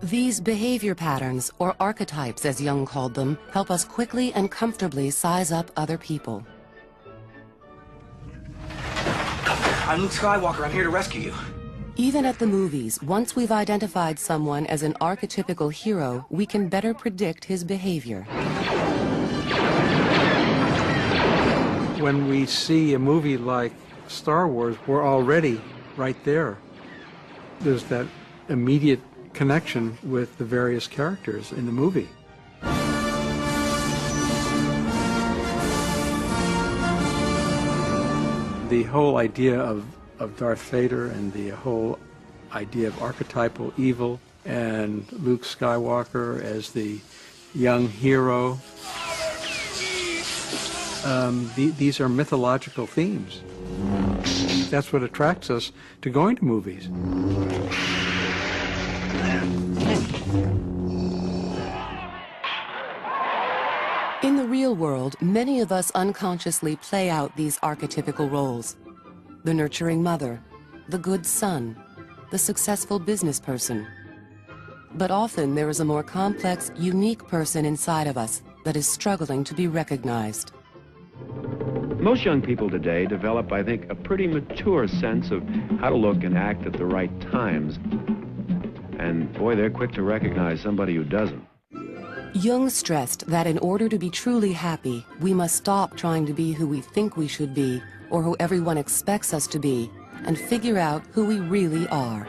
These behavior patterns, or archetypes as Jung called them, help us quickly and comfortably size up other people. I'm Luke Skywalker. I'm here to rescue you. Even at the movies, once we've identified someone as an archetypical hero, we can better predict his behavior. When we see a movie like Star Wars, we're already right there. There's that immediate connection with the various characters in the movie. The whole idea of Darth Vader and the whole idea of archetypal evil and Luke Skywalker as the young hero, these are mythological themes. That's what attracts us to going to movies. In the real world, many of us unconsciously play out these archetypical roles. The nurturing mother, the good son, the successful business person. But often there is a more complex, unique person inside of us that is struggling to be recognized. Most young people today develop, I think, a pretty mature sense of how to look and act at the right times. And boy, they're quick to recognize somebody who doesn't. Jung stressed that in order to be truly happy, we must stop trying to be who we think we should be or who everyone expects us to be, and figure out who we really are.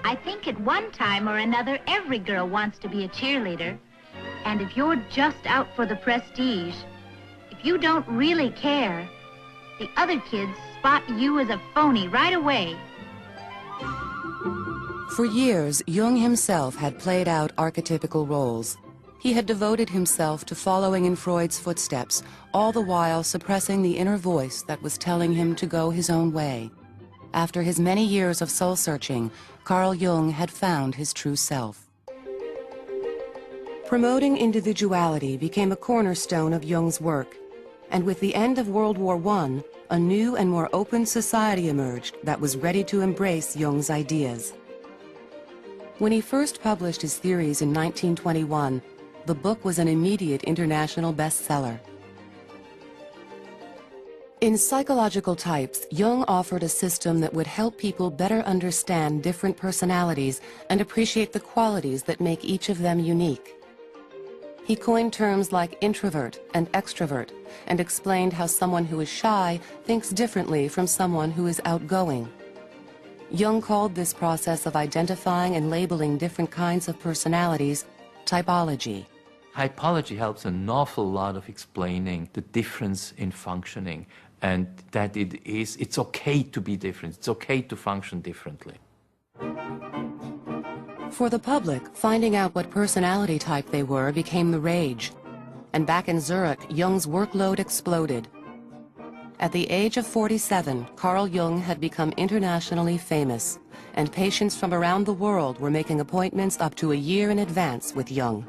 I think at one time or another, every girl wants to be a cheerleader. And if you're just out for the prestige, if you don't really care, the other kids spot you as a phony right away. For years, Jung himself had played out archetypical roles. He had devoted himself to following in Freud's footsteps, all the while suppressing the inner voice that was telling him to go his own way. After his many years of soul-searching, Carl Jung had found his true self. Promoting individuality became a cornerstone of Jung's work, and with the end of World War I, a new and more open society emerged that was ready to embrace Jung's ideas. When he first published his theories in 1921, the book was an immediate international bestseller. In Psychological Types, Jung offered a system that would help people better understand different personalities and appreciate the qualities that make each of them unique. He coined terms like introvert and extrovert and explained how someone who is shy thinks differently from someone who is outgoing. Jung called this process of identifying and labeling different kinds of personalities typology. Typology helps an awful lot of explaining the difference in functioning, and that it's okay to be different, it's okay to function differently. For the public, finding out what personality type they were became the rage. And back in Zurich, Jung's workload exploded. At the age of 47, Carl Jung had become internationally famous, and patients from around the world were making appointments up to a year in advance with Jung.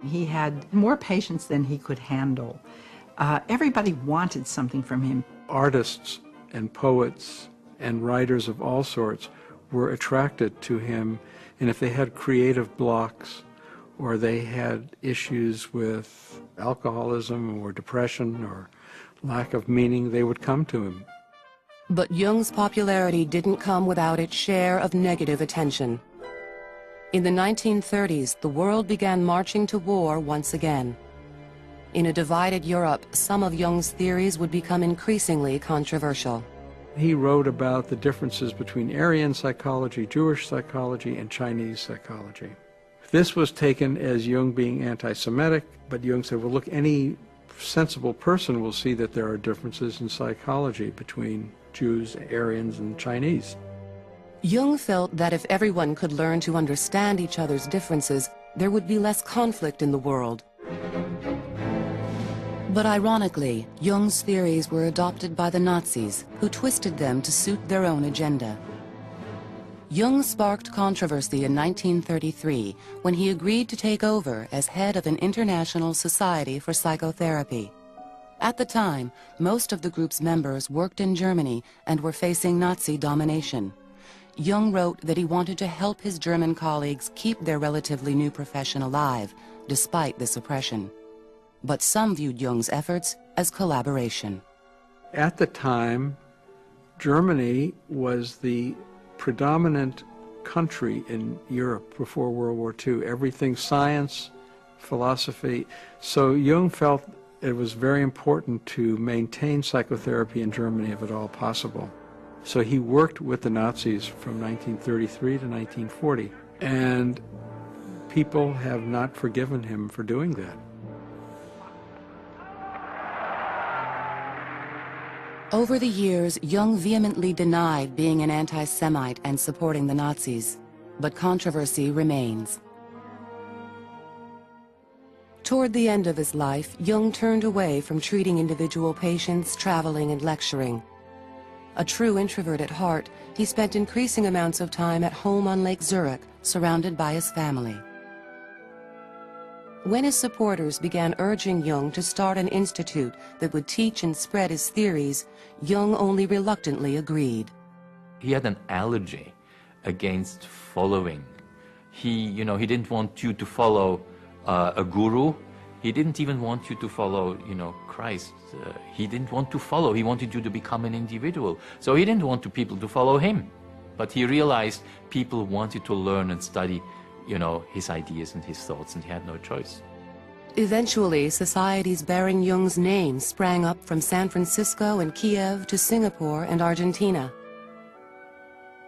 He had more patients than he could handle. Everybody wanted something from him. Artists and poets and writers of all sorts were attracted to him, and if they had creative blocks or they had issues with alcoholism or depression or lack of meaning, they would come to him. But Jung's popularity didn't come without its share of negative attention. In the 1930s, the world began marching to war once again. In a divided Europe, some of Jung's theories would become increasingly controversial. He wrote about the differences between Aryan psychology, Jewish psychology, and Chinese psychology. This was taken as Jung being anti-Semitic, but Jung said, well, look, any sensible person will see that there are differences in psychology between Jews, Aryans, and Chinese. Jung felt that if everyone could learn to understand each other's differences, there would be less conflict in the world. But ironically, Jung's theories were adopted by the Nazis, who twisted them to suit their own agenda. Jung sparked controversy in 1933 when he agreed to take over as head of an international society for psychotherapy. At the time, most of the group's members worked in Germany and were facing Nazi domination. Jung wrote that he wanted to help his German colleagues keep their relatively new profession alive, despite this oppression. But some viewed Jung's efforts as collaboration. At the time, Germany was the predominant country in Europe before World War II. Everything science, philosophy. So Jung felt it was very important to maintain psychotherapy in Germany if at all possible. So he worked with the Nazis from 1933 to 1940, and people have not forgiven him for doing that. Over the years, Jung vehemently denied being an anti-Semite and supporting the Nazis, but controversy remains. Toward the end of his life, Jung turned away from treating individual patients, traveling, and lecturing. A true introvert at heart, he spent increasing amounts of time at home on Lake Zurich, surrounded by his family. When his supporters began urging Jung to start an institute that would teach and spread his theories, Jung only reluctantly agreed. He had an allergy against following. He didn't want you to follow a guru. He didn't even want you to follow, Christ. He didn't want to follow. He wanted you to become an individual. So he didn't want people to follow him. But he realized people wanted to learn and study, his ideas and his thoughts, and he had no choice. Eventually, societies bearing Jung's name sprang up from San Francisco and Kiev to Singapore and Argentina.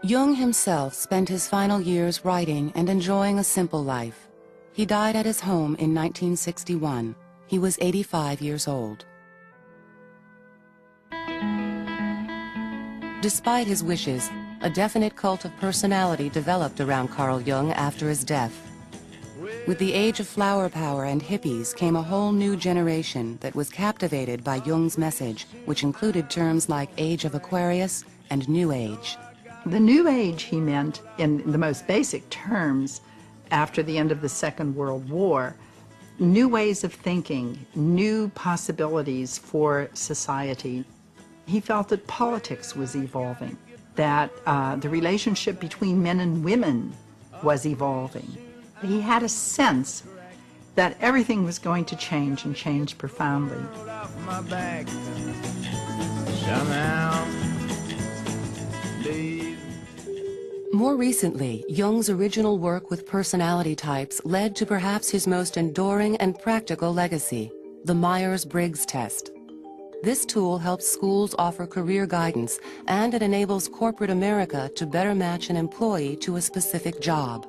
Jung himself spent his final years writing and enjoying a simple life. He died at his home in 1961. He was 85 years old. Despite his wishes, a definite cult of personality developed around Carl Jung after his death. With the age of flower power and hippies came a whole new generation that was captivated by Jung's message, which included terms like Age of Aquarius and New Age. The New Age, he meant, in the most basic terms, after the end of the Second World War, new ways of thinking, new possibilities for society. He felt that politics was evolving, that the relationship between men and women was evolving. He had a sense that everything was going to change and change profoundly. More recently, Jung's original work with personality types led to perhaps his most enduring and practical legacy, the Myers-Briggs test. This tool helps schools offer career guidance, and it enables corporate America to better match an employee to a specific job.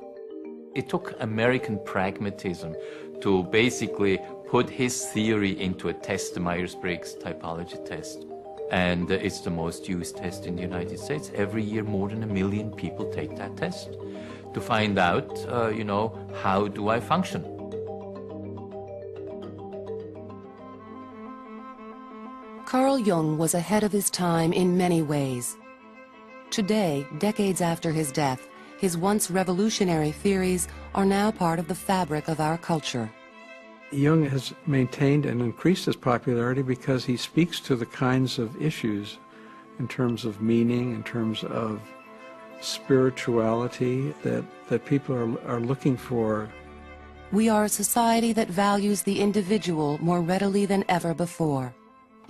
It took American pragmatism to basically put his theory into a test, the Myers-Briggs typology test. And it's the most used test in the United States. Every year, more than 1 million people take that test to find out, how do I function? Carl Jung was ahead of his time in many ways. Today, decades after his death, his once revolutionary theories are now part of the fabric of our culture. Jung has maintained and increased his popularity because he speaks to the kinds of issues in terms of meaning, in terms of spirituality that people are looking for. We are a society that values the individual more readily than ever before.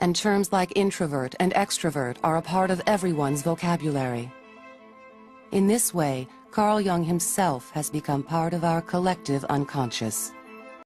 And terms like introvert and extrovert are a part of everyone's vocabulary. In this way, Carl Jung himself has become part of our collective unconscious.